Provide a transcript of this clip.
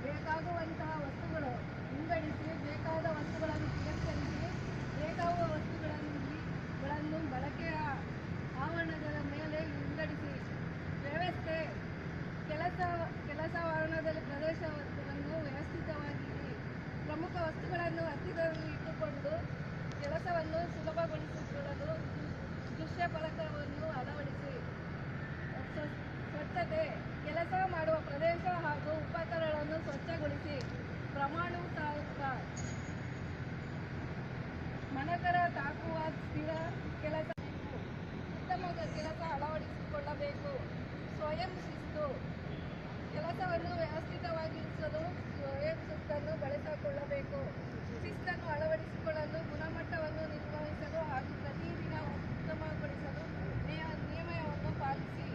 ಬೇಕಾಗುವಂತಹ ವಸ್ತುಗಳು ವಿಂಗಡಿಸಿ, ಬೇಕಾದ ವಸ್ತುಗಳನ್ನು ತಿರಸ್ಕರಿಸಿ, ಬೇಕಾಗುವ ವಸ್ತುಗಳನ್ನು ಬಳಕೆಯ ಆವರಣದ ಮೇಲೆ ವಿಂಗಡಿಸಿ, ವ್ಯವಸ್ಥೆ ಕೆಲಸವಾಹನದಲ್ಲಿ ಪ್ರದೇಶವನ್ನು ವ್ಯವಸ್ಥಿತವಾಗಿರಿ. ಪ್ರಮುಖ ವಸ್ತುಗಳನ್ನು ಹತ್ತಿರದಲ್ಲಿ ಇಟ್ಟುಕೊಂಡು ಕೆಲಸವನ್ನು ಸುಲಭಗೊಳಿಸಿಕೊಳ್ಳಲು ದೃಶ್ಯ ಫಲಕವನ್ನು ಅಳವಡಿಸಿ. ಸ್ವಚ್ಛತೆ ಕೆಲಸ ಮಾಡುವ ಪ್ರದೇಶ ಹಾಗೂ ಉಪಕರಣಗಳನ್ನು ಸ್ವಚ್ಛಗೊಳಿಸಿ. ಪ್ರಮಾಣಾನುಸಾರ ಮನಕರ ತಾಕುವ ಸ್ಥಿರ ಕೆಲಸ ಉತ್ತಮ ಕೆಲಸ ಅಳವಡಿಸಿಕೊಳ್ಳಬೇಕು. ಸ್ವಯಂ ಶಿಸ್ತು ಕೆಲಸವನ್ನು ವ್ಯವಸ್ಥಿತವಾಗಿರಿಸಲು ಸ್ವಯಂ ಶಿಸ್ತನ್ನು ಬಳಸಿಕೊಳ್ಳಬೇಕು. ಶಿಸ್ತನ್ನು ಅಳವಡಿಸಿಕೊಳ್ಳಲು, ಗುಣಮಟ್ಟವನ್ನು ನಿರ್ವಹಿಸಲು ಹಾಗೂ ಪ್ರತಿದಿನ ಉತ್ತಮಗೊಳಿಸಲು ನಿಯಮವನ್ನು ಪಾಲಿಸಿ.